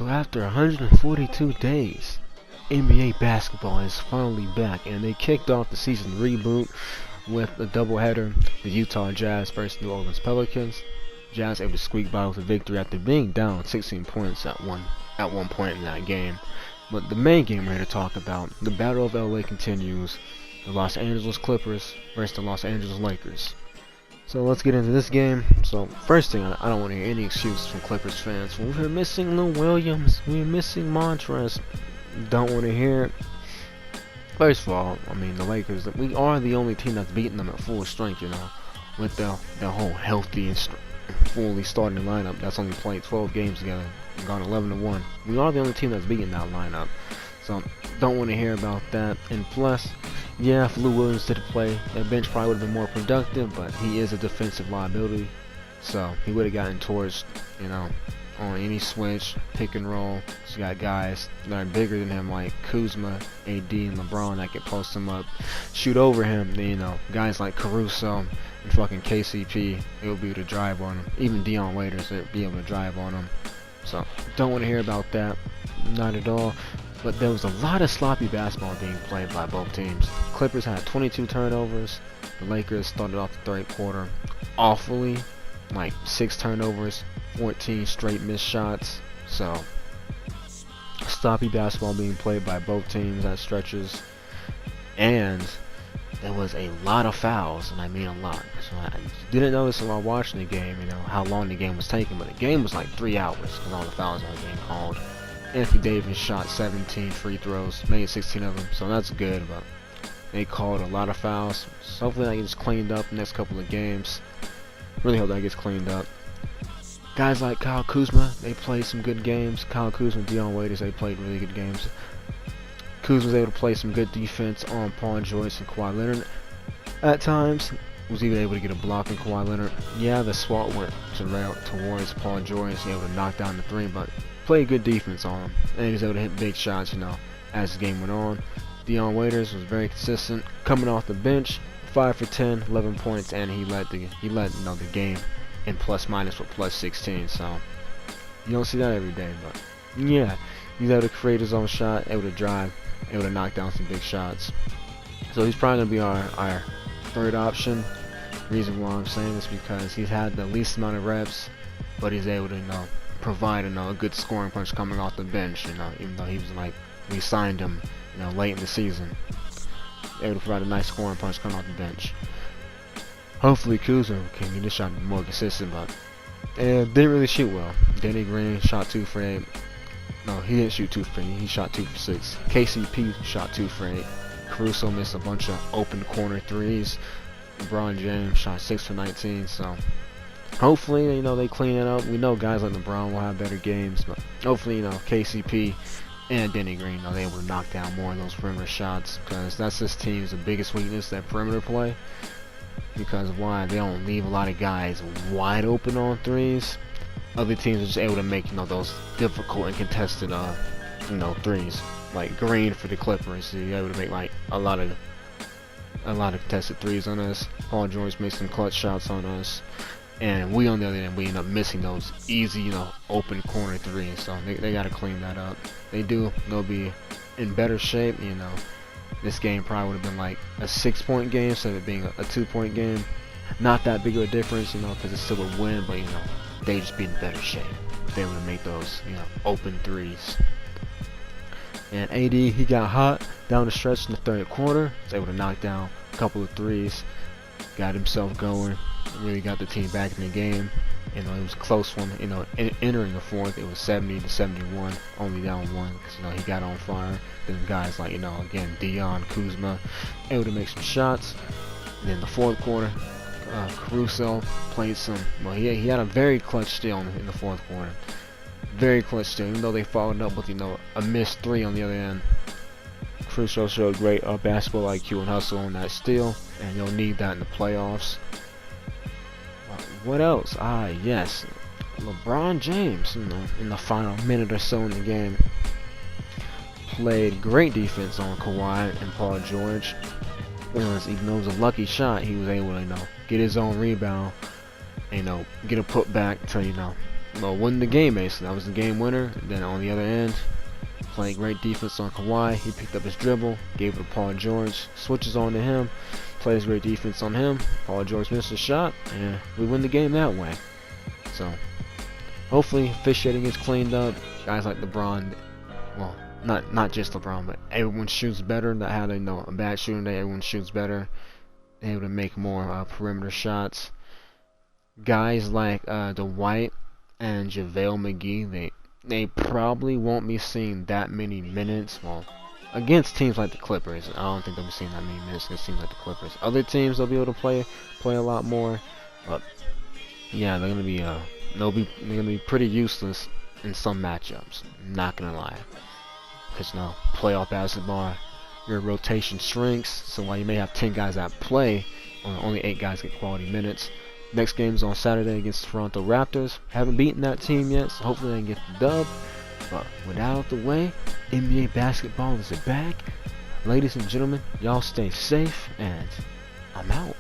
So after 142 days, NBA basketball is finally back, and they kicked off the season reboot with a doubleheader: the Utah Jazz versus New Orleans Pelicans. Jazz able to squeak by with a victory after being down 16 points at one point in that game. But the main game we're here to talk about, the Battle of LA continues. The Los Angeles Clippers versus the Los Angeles Lakers. So let's get into this game. So first thing, I don't want to hear any excuses from Clippers fans. We're missing Lou Williams. We're missing Montrez. Don't want to hear it. First of all, I mean, the Lakers, we are the only team that's beaten them at full strength, with their whole healthy and fully starting lineup that's only played 12 games together and gone 11-1. We are the only team that's beaten that lineup. So don't want to hear about that. And plus, yeah, if Lou Williams didn't play, that bench probably would have been more productive, but he is a defensive liability, so he would have gotten torched, on any switch, pick and roll. He's got guys that are bigger than him like Kuzma, AD, and LeBron that can post him up, shoot over him. Then, guys like Caruso and fucking KCP, he'll be able to drive on him. Even Dion Waiters will be able to drive on him. So don't want to hear about that, not at all. But there was a lot of sloppy basketball being played by both teams. Clippers had 22 turnovers. The Lakers started off the third quarter awfully, like 6 turnovers, 14 straight missed shots. So sloppy basketball being played by both teams at stretches, and there was a lot of fouls, and I mean a lot. So I didn't notice while watching the game, how long the game was taking, but the game was like 3 hours because all the fouls that were being called. Anthony Davis shot 17 free throws, made 16 of them, so that's good, but they called a lot of fouls. So hopefully that gets cleaned up the next couple of games. Really hope that gets cleaned up. Guys like Kyle Kuzma, they played some good games. Kyle Kuzma and Dion Waiters, they played really good games. Kuzma was able to play some good defense on Paul George and Kawhi Leonard at times. Was even able to get a block on Kawhi Leonard. Yeah, the swat went towards Paul George, able to knock down the 3, but played good defense on him, and he was able to hit big shots, as the game went on. Dion Waiters was very consistent, coming off the bench, 5 for 10, 11 points, and he led the game in plus minus with plus 16. So you don't see that every day, but yeah, he's able to create his own shot, able to drive, able to knock down some big shots. So he's probably gonna be our third option. The reason why I'm saying this because he's had the least amount of reps, but he's able to provide a good scoring punch coming off the bench, even though he was we signed him late in the season, able to provide a nice scoring punch coming off the bench. Hopefully Kuzma can get this shot more consistent, but didn't really shoot well. Danny Green shot 2 for 8. No, he didn't shoot 2 for 8, he shot 2 for 6. KCP shot 2 for 8. Caruso missed a bunch of open corner threes. LeBron James shot 6 for 19, so hopefully, they clean it up. We know guys like LeBron will have better games, but hopefully, KCP and Danny Green, they able to knock down more of those perimeter shots, because that's this team's biggest weakness, that perimeter play. Because why? They don't leave a lot of guys wide open on threes. Other teams are just able to make, those difficult and contested, threes. Like Green for the Clippers, he's able to make like a lot of contested threes on us. Paul George made some clutch shots on us. And we, on the other end, we end up missing those easy, open corner threes. So they got to clean that up. They do. They'll be in better shape. This game probably would have been like a 6-point game instead of it being a 2-point game. Not that big of a difference, because it's still a win. But they just be in better shape if they were to make those, open threes. And AD, he got hot down the stretch in the third quarter. Was able to knock down a couple of threes. Got himself going. Really got the team back in the game. It was a close one. Entering the fourth, it was 70-71, only down 1 because he got on fire. Then guys like again Dion, Kuzma, able to make some shots. And then the fourth quarter, Caruso played some. Well, he had a very clutch steal in the fourth quarter. Very clutch steal, even though they followed up with a missed 3 on the other end. Caruso showed great basketball IQ and hustle on that steal, and you'll need that in the playoffs. What else? Yes, LeBron James, in the final minute or so in the game, played great defense on Kawhi and Paul George. Even though it was a lucky shot, he was able to, get his own rebound, get a putback to, win the game basically. That was the game winner. And then on the other end, playing great defense on Kawhi. He picked up his dribble, gave it to Paul George, switches on to him, plays great defense on him. Paul George missed a shot, and we win the game that way. So hopefully officiating is cleaned up. Guys like LeBron, well, not just LeBron, but everyone shoots better. Not how they know a bad shooting day. Everyone shoots better. They're able to make more perimeter shots. Guys like Dwight and JaVale McGee, they probably won't be seeing that many minutes. Well, against teams like the Clippers, I don't think they'll be seeing that many minutes against teams like the Clippers. Other teams they'll be able to play a lot more, but yeah, they're gonna be pretty useless in some matchups. Not gonna lie, because now playoff basketball, your rotation shrinks. So while you may have 10 guys that play, only 8 guys get quality minutes. Next game's on Saturday against the Toronto Raptors. Haven't beaten that team yet, so hopefully they can get the dub. But with that out the way, NBA basketball is back. Ladies and gentlemen, y'all stay safe, and I'm out.